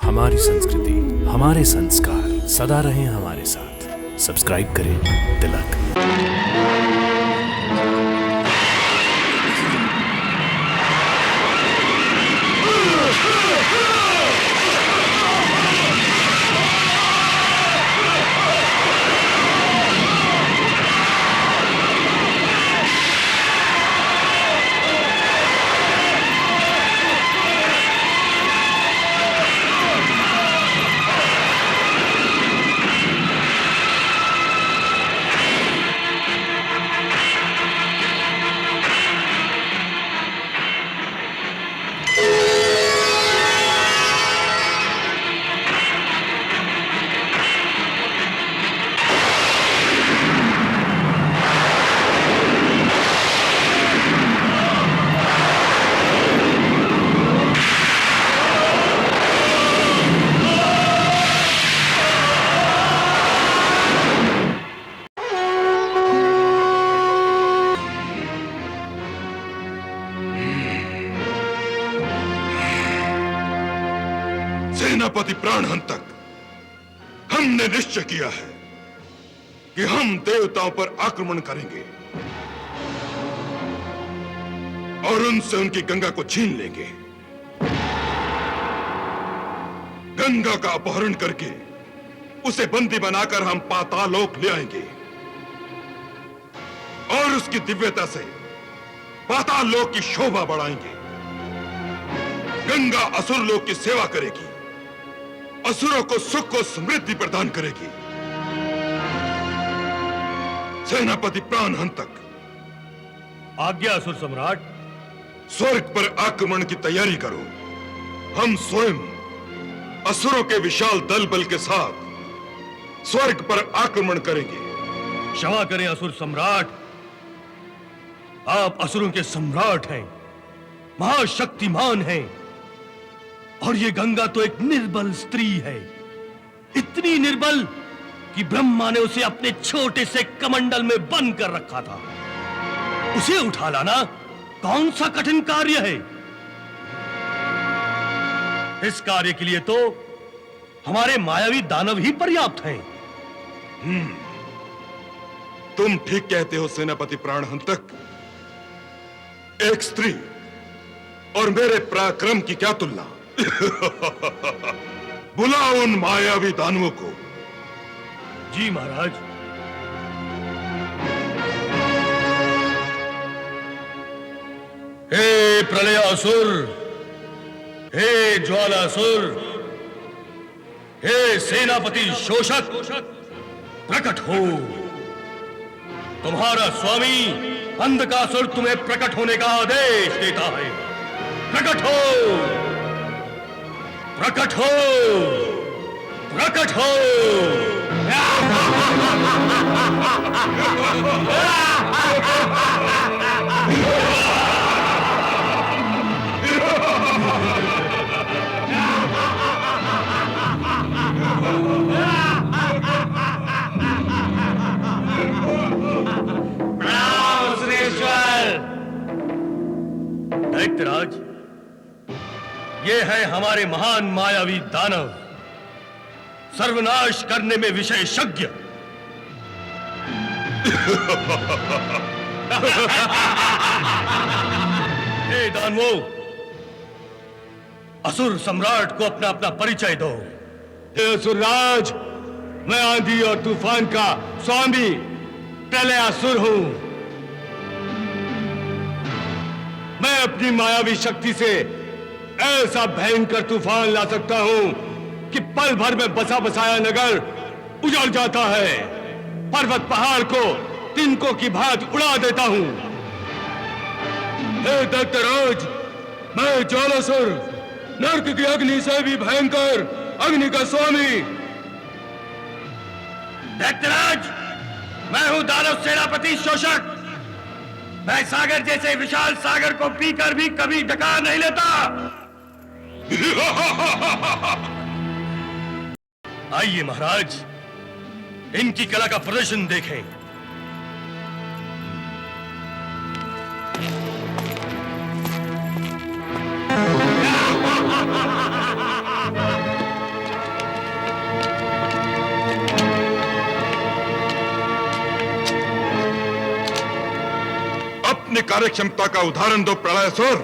हमारी संस्कृति, हमारे संस्कार सदा रहें हमारे साथ। सब्सक्राइब करें तिलक। सेनापति प्राणहंतक, हमने निश्चय किया है कि हम देवताओं पर आक्रमण करेंगे और उनसे उनकी गंगा को छीन लेंगे। गंगा का अपहरण करके उसे बंदी बनाकर हम पातालोक ले आएंगे और उसकी दिव्यता से पातालोक की शोभा बढ़ाएंगे। गंगा असुर लोक की सेवा करेगी, असुरों को सुख और समृद्धि प्रदान करेगी। सेनापति प्राणहंतक, आज्ञा असुर सम्राट। स्वर्ग पर आक्रमण की तैयारी करो। हम स्वयं असुरों के विशाल दल बल के साथ स्वर्ग पर आक्रमण करेंगे। क्षमा करें असुर सम्राट, आप असुरों के सम्राट हैं, महाशक्तिमान हैं, और ये गंगा तो एक निर्बल स्त्री है, इतनी निर्बल कि ब्रह्मा ने उसे अपने छोटे से कमंडल में बंद कर रखा था। उसे उठा लाना कौन सा कठिन कार्य है? इस कार्य के लिए तो हमारे मायावी दानव ही पर्याप्त हैं। तुम ठीक कहते हो सेनापति प्राणहंतक। एक स्त्री और मेरे पराक्रम की क्या तुलना। बुलाओ उन मायावी दानवों को। जी महाराज। हे प्रलयासुर, हे ज्वालासुर, हे सेनापति शोषक, प्रकट हो। तुम्हारा स्वामी अंधकासुर तुम्हें प्रकट होने का आदेश देता है। प्रकट हो, प्रकट हो, प्रकट हो। दैत्यराज, ये है हमारे महान मायावी दानव, सर्वनाश करने में विशेषज्ञ। हे दानवों, असुर सम्राट को अपना अपना परिचय दो। हे असुरराज, मैं आंधी और तूफान का स्वामी प्रलयासुर हूं। मैं अपनी मायावी शक्ति से ऐसा भयंकर तूफान ला सकता हूं कि पल भर में बसा बसाया नगर उजड़ जाता है। पर्वत पहाड़ को तिनकों की भांति उड़ा देता हूं। हे दैत्यराज, मैं ज्वालासुर, नर्क की अग्नि से भी भयंकर अग्नि का स्वामी। दैत्यराज, मैं हूं दानव सेनापति शोषक। मैं सागर जैसे विशाल सागर को पीकर भी कभी डकार नहीं लेता। आइए महाराज, इनकी कला का प्रदर्शन देखें। अपनी कार्यक्षमता का उदाहरण दो प्रलयासुर।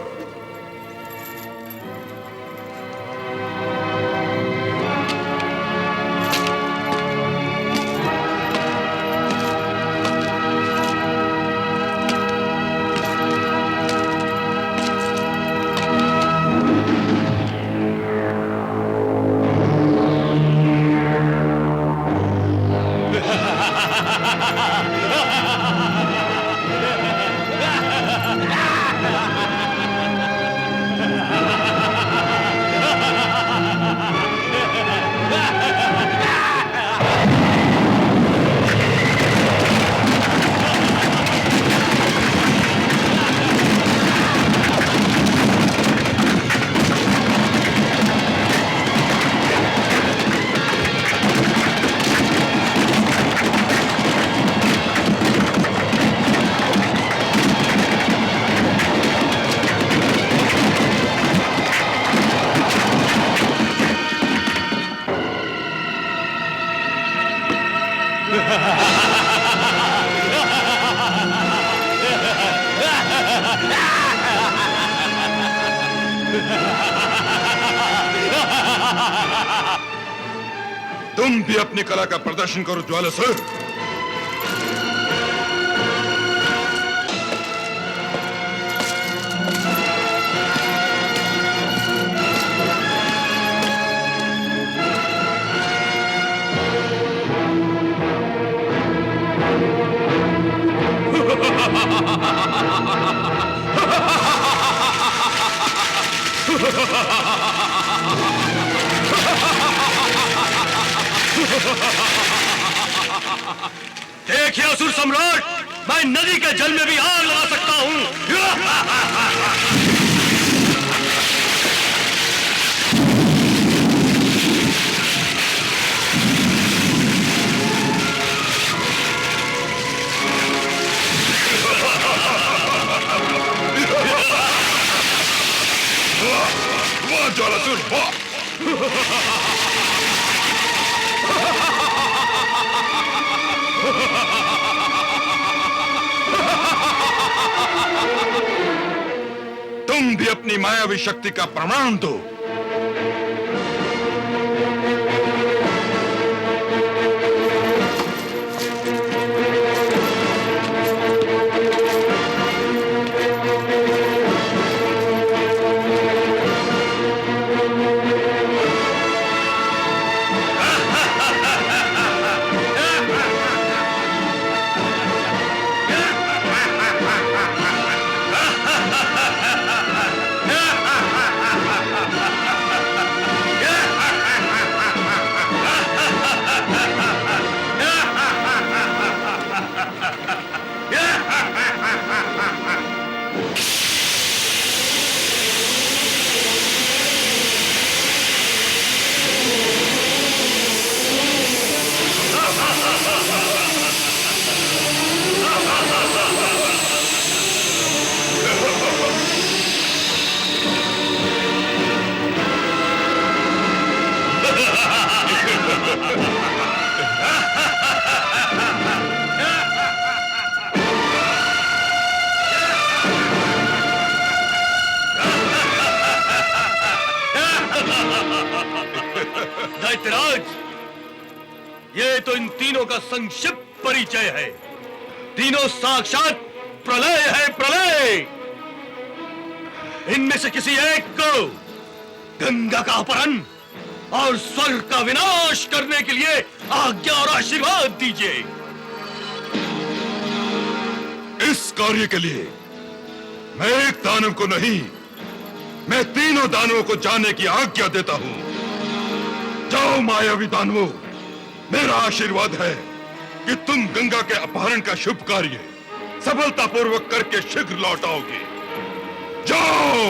तुम भी अपनी कला का प्रदर्शन करो ज्वालासुर। देखिए असुर सम्राट, मैं नदी के जल में भी आग लगा सकता हूं। वाह ज्वालासुर वाह। तुम भी अपनी मायावी शक्ति का प्रमाण दो। दैत्यराज, ये तो इन तीनों का संक्षिप्त परिचय है। तीनों साक्षात प्रलय है, प्रलय। इनमें से किसी एक को गंगा का अपहरण और स्वर्ग का विनाश करने के लिए आज्ञा और आशीर्वाद दीजिए। इस कार्य के लिए मैं एक दानव को नहीं, मैं तीनों दानवों को जाने की आज्ञा देता हूं। जाओ मायावी दानवों, मेरा आशीर्वाद है कि तुम गंगा के अपहरण का शुभ कार्य सफलतापूर्वक करके शीघ्र लौट आओगे। जाओ।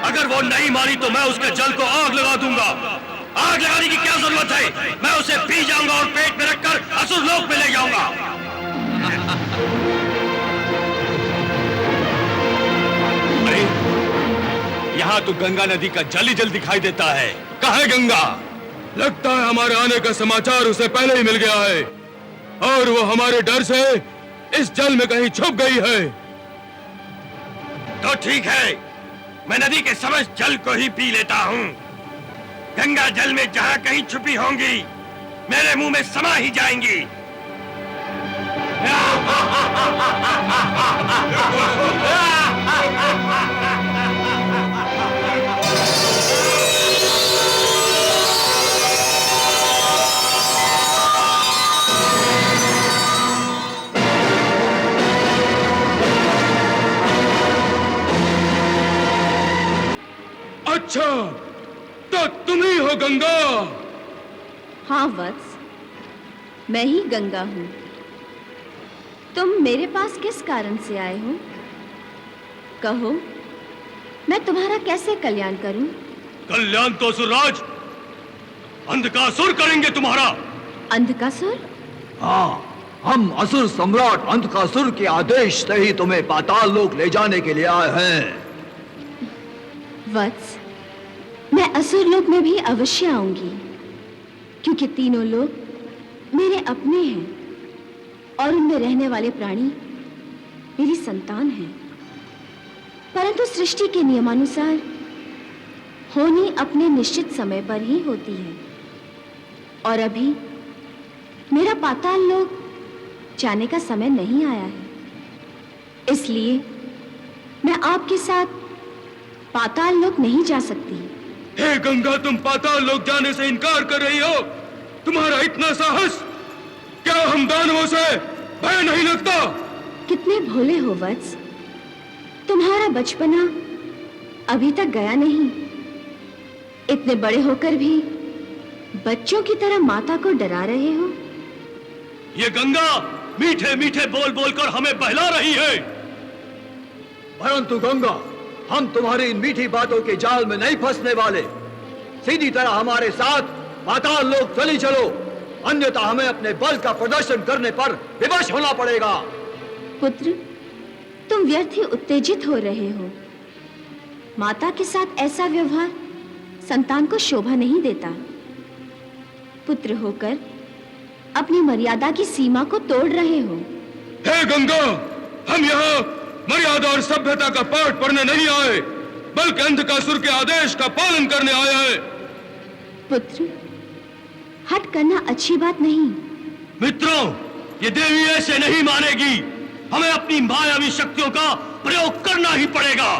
अगर वो नहीं मारी तो मैं उसके जल को आग लगा दूंगा। आग लगाने की क्या जरूरत है? मैं उसे पी जाऊंगा और पेट में रखकर असुर लोक में ले जाऊंगा। अरे यहाँ तो गंगा नदी का जल ही जल दिखाई देता है। कहाँ है गंगा? लगता है हमारे आने का समाचार उसे पहले ही मिल गया है और वो हमारे डर से इस जल में कहीं छुप गई है। तो ठीक है, मैं नदी के समस्त जल को ही पी लेता हूँ। गंगा जल में जहाँ कहीं छुपी होंगी मेरे मुंह में समा ही जाएंगी। अच्छा, तो तुम ही हो गंगा? हाँ वत्स, मैं ही गंगा हूँ। तुम मेरे पास किस कारण से आए हो? कहो, मैं तुम्हारा कैसे कल्याण करूं? कल्याण तो असुरराज अंधकासुर करेंगे तुम्हारा। अंधकासुर? हाँ, हम असुर सम्राट अंधकासुर के आदेश से ही तुम्हें पाताल लोक ले जाने के लिए आए हैं। वत्स, मैं असुर लोक में भी अवश्य आऊंगी, क्योंकि तीनों लोग मेरे अपने हैं और उनमें रहने वाले प्राणी मेरी संतान हैं। परंतु सृष्टि के नियमानुसार होनी अपने निश्चित समय पर ही होती है और अभी मेरा पाताल लोक जाने का समय नहीं आया है। इसलिए मैं आपके साथ पाताल लोक नहीं जा सकती। हे गंगा, तुम पाताल लोक जाने से इनकार कर रही हो? तुम्हारा इतना साहस! क्या हम दानवों से भय नहीं लगता? कितने भोले हो वत्स, तुम्हारा बचपना अभी तक गया नहीं। इतने बड़े होकर भी बच्चों की तरह माता को डरा रहे हो। ये गंगा मीठे मीठे बोल बोलकर हमें बहला रही है। परंतु गंगा, हम तुम्हारी इन मीठी बातों के जाल में नहीं फंसने वाले। सीधी तरह हमारे साथ पाताल लोक चली चलो, अन्यथा हमें अपने बल का प्रदर्शन करने पर विवश होना पड़ेगा। पुत्र, तुम व्यर्थ ही उत्तेजित हो रहे हो। माता के साथ ऐसा व्यवहार संतान को शोभा नहीं देता। पुत्र होकर अपनी मर्यादा की सीमा को तोड़ रहे हो। हे गंगा, हम यहाँ मर्यादा और सभ्यता का पाठ पढ़ने नहीं आए, बल्कि अंधकासुर के आदेश का पालन करने आए हैं। पुत्र, हट करना अच्छी बात नहीं। मित्रों, ये देवी ऐसे नहीं मानेगी। हमें अपनी मायावी शक्तियों का प्रयोग करना ही पड़ेगा।